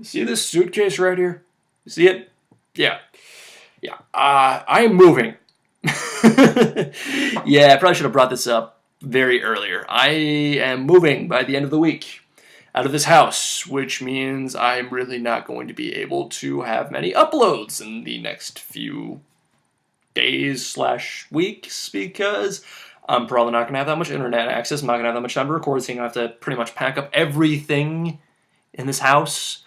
See this suitcase right here? You see it? Yeah. Yeah. I am moving. Yeah, I probably should have brought this up very earlier. I am moving by the end of the week out of this house, which means I'm really not going to be able to have many uploads in the next few days / weeks because I'm probably not going to have that much internet access. I'm not going to have that much time to record, so I'm going to have to pretty much pack up everything in this house.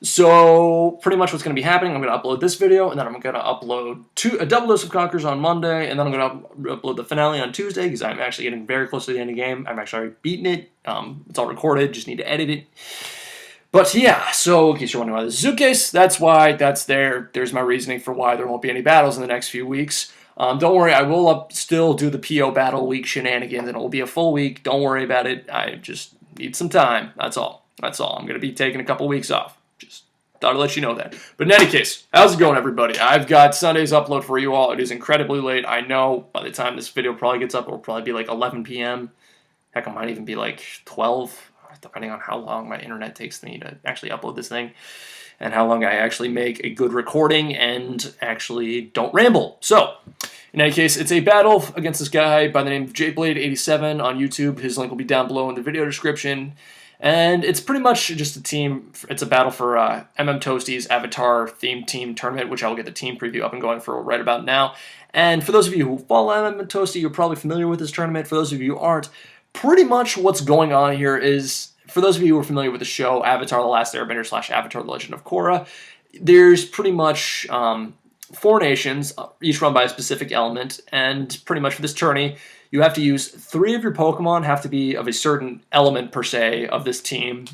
So pretty much what's going to be happening, I'm going to upload this video, and then I'm going to upload a double dose of Conkers on Monday, and then I'm going to upload the finale on Tuesday, because I'm actually getting very close to the end of the game. I've actually already beaten it. It's all recorded, just need to edit it. But yeah, so in case you're wondering why the suitcase, that's why that's there. There's my reasoning for why there won't be any battles in the next few weeks. Don't worry, I will still do the PO Battle Week shenanigans, and it will be a full week. Don't worry about it. I just need some time. That's all. That's all. I'm going to be taking a couple weeks off. Just thought I'd let you know that. But in any case, how's it going, everybody? I've got Sunday's upload for you all. It is incredibly late. I know by the time this video probably gets up, it will probably be like 11 p.m. Heck, it might even be like 12, depending on how long my internet takes me to actually upload this thing and how long I actually make a good recording and actually don't ramble. So, in any case, it's a battle against this guy by the name of JadeBlade87 on YouTube. His link will be down below in the video description. And it's pretty much just a team. It's a battle for Toastee's Avatar themed team tournament, which I will get the team preview up and going for right about now. And for those of you who follow Toastee, you're probably familiar with this tournament. For those of you who aren't, pretty much what's going on here is, for those of you who are familiar with the show Avatar: The Last Airbender / Avatar: The Legend of Korra, there's pretty much 4 nations, each run by a specific element, and pretty much for this tourney, you have to use 3 of your Pokemon have to be of a certain element per se of this team,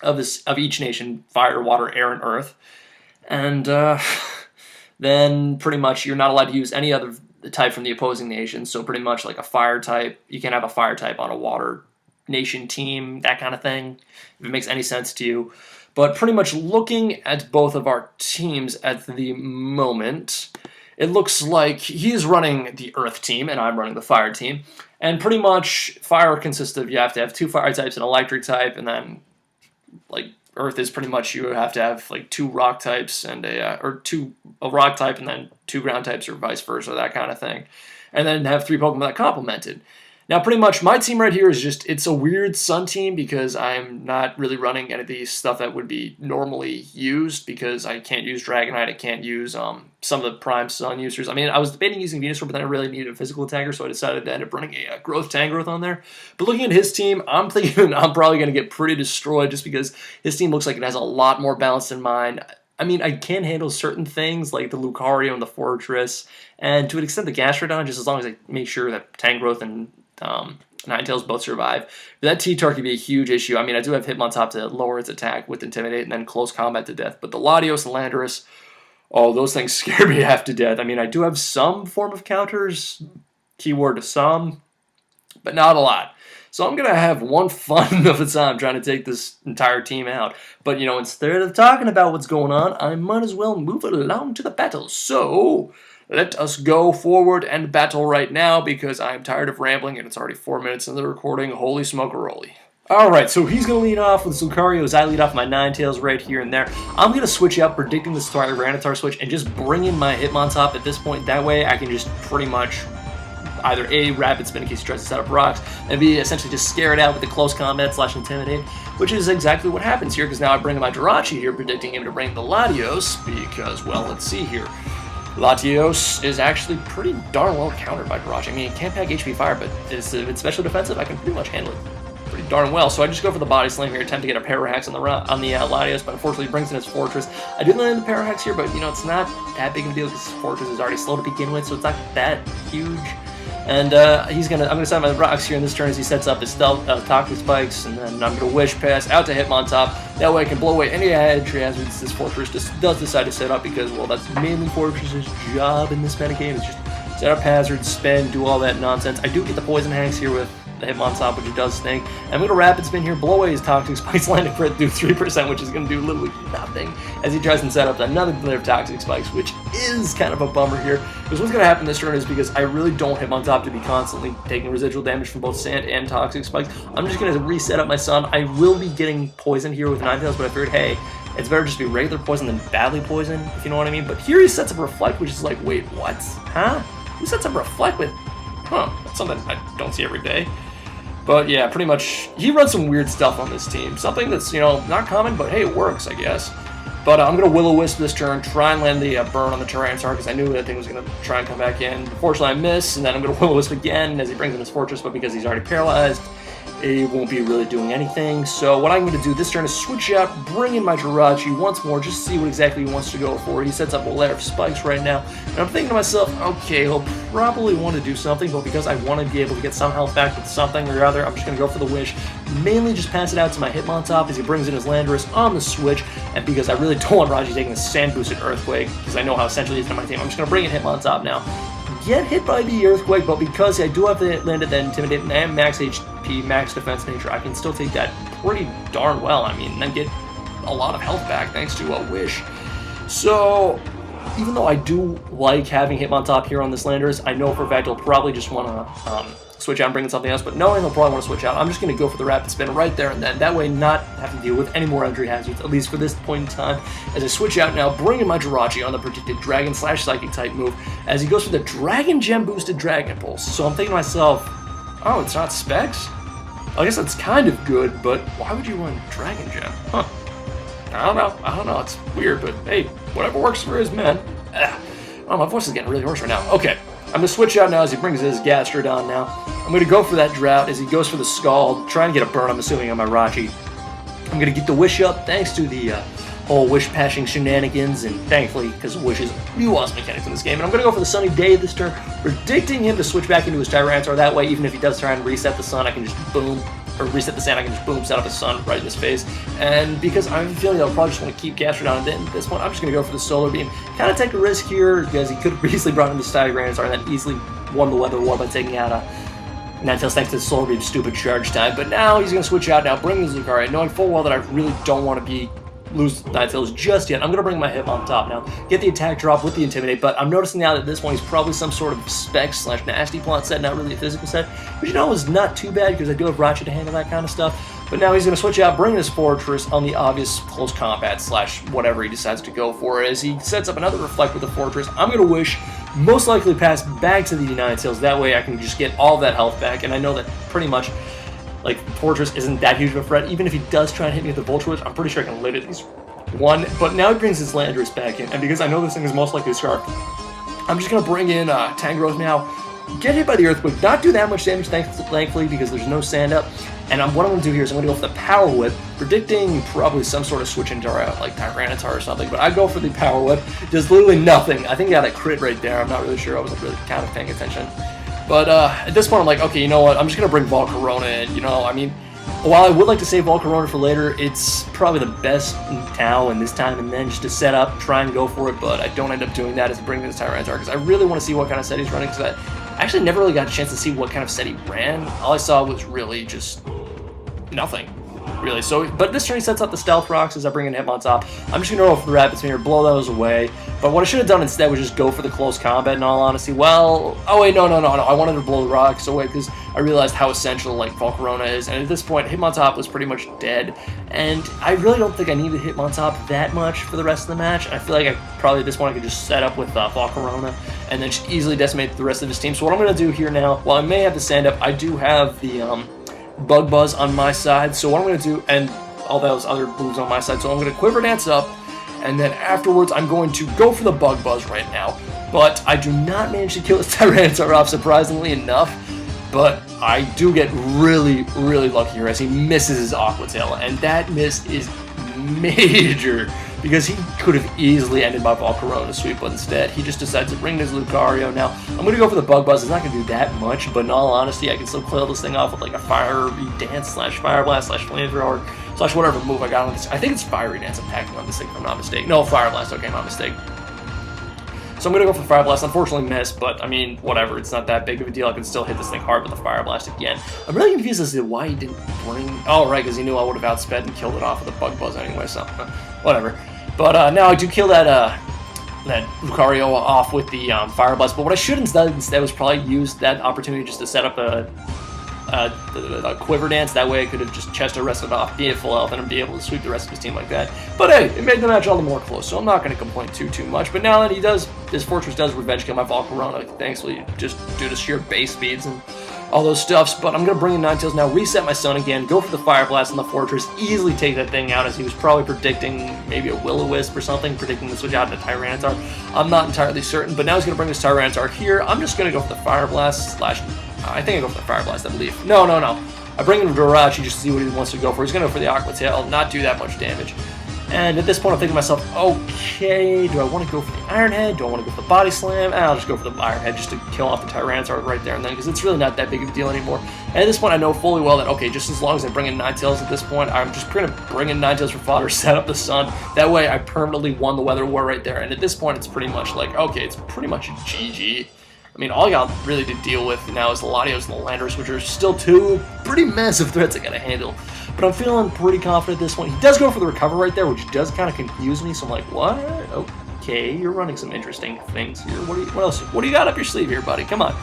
of each nation: fire, water, air, and earth. And then pretty much you're not allowed to use any other type from the opposing nation. So pretty much like a fire type, you can't have a fire type on a water nation team, that kind of thing, if it makes any sense to you. But pretty much looking at both of our teams at the moment, it looks like he's running the Earth team and I'm running the Fire team. And pretty much Fire consists of, you have to have 2 Fire types, an Electric type, and then like Earth is pretty much you have to have like 2 Rock types and a Rock type and then 2 Ground types or vice versa, that kind of thing. And then have 3 Pokemon that complement it. Now, pretty much my team right here is just, it's a weird Sun team because I'm not really running any of the stuff that would be normally used because I can't use Dragonite, I can't use some of the Prime Sun users. I mean, I was debating using Venusaur, but then I really needed a physical attacker, so I decided to end up running a Growth Tangrowth on there. But looking at his team, I'm thinking I'm probably going to get pretty destroyed just because his team looks like it has a lot more balance than mine. I mean, I can handle certain things like the Lucario and the Fortress, and to an extent the Gastrodon, just as long as I make sure that Tangrowth and Ninetales both survive. That T-Tar could be a huge issue. I mean, I do have Hitmontop to lower its attack with Intimidate and then Close Combat to death, but the Latios and Landorus, oh, those things scare me half to death. I mean, I do have some form of counters, keyword some, but not a lot. So I'm going to have one fun of a time trying to take this entire team out. But, you know, instead of talking about what's going on, I might as well move along to the battle. So let us go forward and battle right now because I'm tired of rambling and it's already 4 minutes into the recording. Holy smoke-a-roly. Alright, so he's going to lead off with Lucario as I lead off my Ninetales right here and there. I'm going to switch up, predicting the Tyranitar switch, and just bring in my Hitmontop at this point. That way I can just pretty much either A, Rapid Spin in case he tries to set up rocks, and B, essentially just scare it out with the Close Combat / Intimidate, which is exactly what happens here because now I bring in my Jirachi here, predicting him to bring the Latios because, well, let's see here. Latios is actually pretty darn well countered by Jirachi. I mean, it can't pack HP Fire, but if it's special defensive, I can pretty much handle it pretty darn well. So I just go for the Body Slam here, attempt to get a Parahax on the Latios, but unfortunately brings in his Fortress. I did land the Parahax here, but, you know, it's not that big of a deal because his Fortress is already slow to begin with, so it's not that huge. And I'm gonna set my rocks here in this turn as he sets up his Toxic Spikes, and then I'm gonna Wish Pass out to Hitmontop. That way I can blow away any entry hazards this Fortress just does decide to set up because, well, that's mainly Fortress's job in this metagame, is just set up hazards, spin, do all that nonsense. I do get the Poison Hanks here with the Hitmontop, which it does stink. I'm going to Rapid Spin here, blow away his Toxic Spikes, land a crit, do 3%, which is going to do literally nothing, as he tries and set up another layer of Toxic Spikes, which is kind of a bummer here. Because what's going to happen this turn is, because I really don't Hitmontop to be constantly taking residual damage from both Sand and Toxic Spikes, I'm just going to reset up my Sun. I will be getting poisoned here with Ninetales, but I figured, hey, It's better just to be regular poison than badly poison, if you know what I mean. But here he sets up Reflect, which is like, wait, what? Huh? Who sets up Reflect with... Huh, that's something I don't see every day. But yeah, pretty much, he runs some weird stuff on this team. Something that's, you know, not common, but hey, it works, I guess. But I'm going to Will-O-Wisp this turn, try and land the burn on the Tyranitar, because I knew that thing was going to try and come back in. Unfortunately, I miss, and then I'm going to Will-O-Wisp again as he brings in his Fortress, but because he's already paralyzed, it won't be really doing anything. So what I'm going to do this turn is switch out, bring in my Jirachi once more, just to see what exactly he wants to go for. He sets up a layer of spikes right now, and I'm thinking to myself, okay, he'll probably want to do something, but because I want to be able to get some health back with something or other, I'm just going to go for the Wish. Mainly just pass it out to my Hitmontop as he brings in his Landorus on the switch, and because I really don't want Raji taking a Sand-boosted Earthquake, because I know how essential he is to my team, I'm just going to bring in Hitmontop now. Get hit by the Earthquake, but because I do have to land at that Intimidate and I am max HP, max defense nature, I can still take that pretty darn well. I mean, then get a lot of health back thanks to a Wish. So, even though I do like having Hitmontop here on this Landorus, I know for a fact he'll probably just want to switch out and bring in something else, but knowing he'll probably want to switch out, I'm just going to go for the Rapid Spin right there and then. That way not have to deal with any more entry hazards, at least for this point in time. As I switch out now, bringing my Jirachi on the predicted Dragon/Psychic type move, as he goes for the Dragon Gem boosted Dragon Pulse. So I'm thinking to myself, oh, it's not Specs? I guess that's kind of good, but why would you want Dragon Gem? Huh. I don't know, it's weird, but hey, whatever works for his men. Oh, my voice is getting really hoarse right now. Okay, I'm going to switch out now as he brings his Gastrodon now. I'm going to go for that Drought as he goes for the Scald, trying to get a burn, I'm assuming, on my Rachi. I'm going to get the Wish up thanks to the whole Wish patching shenanigans, and thankfully, because Wish is new awesome mechanics in this game. And I'm going to go for the Sunny Day this turn, predicting him to switch back into his Tyranitar. That way, even if he does try and reset the sun, I can just boom, or reset the sand, I can just boom, set up a sun right in his face. And because I'm feeling I'll probably just want to keep Gastrodon, and then at this point, I'm just going to go for the Solar Beam. Kind of take a risk here, because he could have easily brought in the Tyranitar and then easily won the Weather War by taking out a Ninetales thanks to the Solar Beam's stupid charge time. But now he's going to switch out now, bring his Lucario, knowing full well that I really don't want to lose Ninetales just yet. I'm going to bring my Hitmontop now, get the attack drop with the Intimidate, but I'm noticing now that this one is probably some sort of Specs/Nasty Plot set, not really a physical set, which, you know, is not too bad because I do have Rachi to handle that kind of stuff. But now he's going to switch out, bring his Fortress on the obvious close combat / whatever he decides to go for. As he sets up another Reflect with the Fortress, I'm going to Wish, most likely pass back to the Ninetales. That way I can just get all that health back, and I know that pretty much, like, Fortress isn't that huge of a threat. Even if he does try and hit me with the Vulture Witch, I'm pretty sure I can live at least one. But now he brings his Landorus back in, and because I know this thing is most likely a Scarf, I'm just going to bring in Tangrowth now, get hit by the Earthquake, not do that much damage, thankfully, because there's no sand up. And what I'm going to do here is I'm going to go for the Power Whip, predicting probably some sort of switch into like Tyranitar or something, but I go for the Power Whip, does literally nothing. I think I got a crit right there, I'm not really sure, I wasn't really kind of paying attention. But at this point I'm like, okay, you know what, I'm just going to bring Volcarona in, you know, I mean, while I would like to save Volcarona for later, it's probably the best now and this time and then just to set up, try and go for it, but I don't end up doing that as bringing this Tyranitar, because I really want to see what kind of set he's running, because I actually never really got a chance to see what kind of set he ran. All I saw was really just nothing, really. So, but this turn he sets up the Stealth Rocks as I bring in Hitmontop. I'm just going to roll for the Rapid Spin here, blow those away. But what I should have done instead was just go for the close combat, in all honesty. Well, oh wait, no. I wanted to blow the rocks away because I realized how essential, like, Volcarona is. And at this point, Hitmontop was pretty much dead. And I really don't think I needed Hitmontop that much for the rest of the match. I feel like I probably at this point I could just set up with Volcarona and then just easily decimate the rest of his team. So what I'm going to do here now, while I may have the sand up, I do have the Bug Buzz on my side. So what I'm going to do, and all those other moves on my side, so I'm going to Quiver Dance up, and then afterwards I'm going to go for the Bug Buzz right now. But I do not manage to kill his Tyranitar off, surprisingly enough. But I do get really, really lucky here as he misses his Aqua Tail, and that miss is major, because he could have easily ended my Volcarona sweep, but instead he just decides to bring his Lucario. Now, I'm going to go for the Bug Buzz. It's not going to do that much, but in all honesty, I can still kill this thing off with like a Fiery Dance / Fire Blast / Flamethrower / whatever move I got on this. I think it's Fiery Dance I'm packing on this thing, if I'm not mistaken. No, Fire Blast, okay, not mistaken. So I'm going to go for Fire Blast. Unfortunately missed, but I mean, whatever. It's not that big of a deal. I can still hit this thing hard with the Fire Blast again. I'm really confused as to why he didn't bring... Oh, right, because he knew I would have outsped and killed it off with a Bug Buzz anyway, so whatever. But now I do kill that Lucario off with the Fire Blast. But what I should instead was probably use that opportunity just to set up a the quiver dance. That way I could have just chested rested off, be at full health, and be able to sweep the rest of his team like that. But hey, it made the match all the more close, so I'm not going to complain too much. But now that his Fortress does revenge kill my Volcarona, thankfully, just due to sheer base speeds and all those stuffs. But I'm going to bring in Ninetales now, reset my Sun again, go for the Fire Blast on the Fortress, easily take that thing out, as he was probably predicting maybe a Will-O-Wisp or something, predicting the switch out to Tyranitar. I'm not entirely certain, but now he's going to bring his Tyranitar here. I'm just going to go for the Fire Blast slash... I think I go for the Fire Blast, I believe. No. I bring in Jirachi just to see what he wants to go for. He's going to go for the Aqua Tail, not do that much damage. And at this point, I'm thinking to myself, okay, do I want to go for the Iron Head? Do I want to go for the Body Slam? I'll just go for the Iron Head just to kill off the Tyranitar right there and then, because it's really not that big of a deal anymore. And at this point, I know fully well that, okay, just as long as I bring in Ninetales at this point, I'm just going to bring in Ninetales for fodder, set up the Sun. That way, I permanently won the Weather War right there. And at this point, it's pretty much like, okay, it's pretty much a GG. I mean, all I got really to deal with now is the Latios and the Landorus, which are still two pretty massive threats I gotta handle. But I'm feeling pretty confident this one. He does go for the Recover right there, which does kind of confuse me, so I'm like, what? Okay, you're running some interesting things here. What else? What do you got up your sleeve here, buddy? Come on.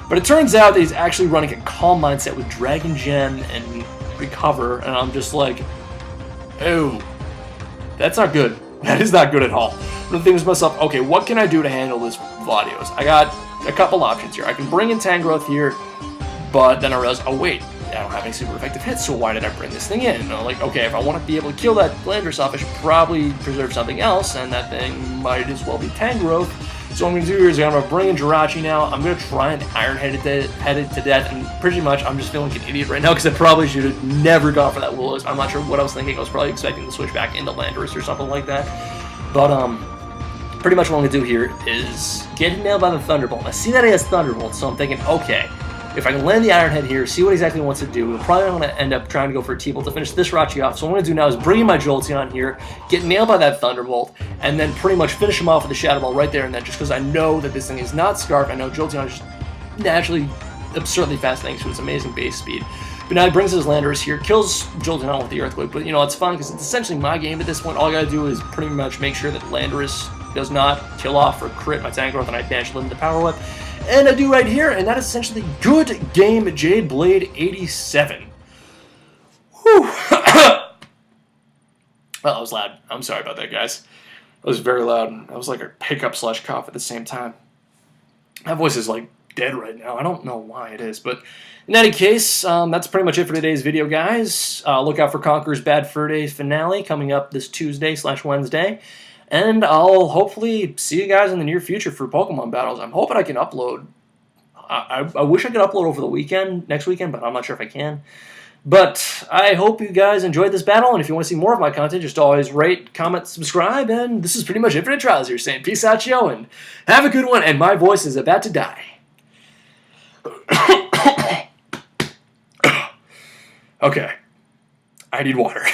But it turns out that he's actually running a Calm Mindset with Dragon Gem and Recover, and I'm just like, oh, that's not good. That is not good at all. But I'm thinking to myself, okay, what can I do to handle this Latios? I got a couple options here. I can bring in Tangrowth here, but then I realized, oh wait, I don't have any super effective hits, so why did I bring this thing in? And I'm like, okay, if I want to be able to kill that Landorus off, I should probably preserve something else, and that thing might as well be Tangrowth. So what I'm going to do here is I'm going to bring in Jirachi now. I'm going to try and Iron Head it to death, and pretty much I'm just feeling like an idiot right now because I probably should have never gone for that Will-O-Wisp. I'm not sure what I was thinking. I was probably expecting to switch back into Landorus or something like that. But, pretty much what I'm going to do here is get nailed by the Thunderbolt. I see that he has Thunderbolt, so I'm thinking, okay, if I can land the Iron Head here, see what exactly he wants to do, we're probably going to end up trying to go for a T-Bolt to finish this Rachi off. So what I'm going to do now is bring in my Jolteon here, get nailed by that Thunderbolt, and then pretty much finish him off with the Shadow Ball right there and then, just because I know that this thing is not Scarf. I know Jolteon is just naturally absurdly fast thanks to its amazing base speed. But now he brings his Landorus here, kills Jolteon with the Earthquake, but, you know, it's fun because it's essentially my game at this point. All I got to do is pretty much make sure that Landorus does not kill off or crit my Tangrowth, and I dash limit the Power Whip. And I do right here, and that is essentially good game JadeBlade87. Whew. Well, that was loud. I'm sorry about that, guys. That was very loud. That was like a hiccup slash cough at the same time. My voice is like dead right now. I don't know why it is, but in any case, that's pretty much it for today's video, guys. Look out for Conker's Bad Fur Day finale coming up this Tuesday / Wednesday. And I'll hopefully see you guys in the near future for Pokemon battles. I'm hoping I can upload. I wish I could upload over the weekend, next weekend, but I'm not sure if I can. But I hope you guys enjoyed this battle, and if you want to see more of my content, just always rate, comment, subscribe, and this is pretty much Infinite Trials here, saying peace out, yo, and have a good one, and my voice is about to die. Okay. I need water.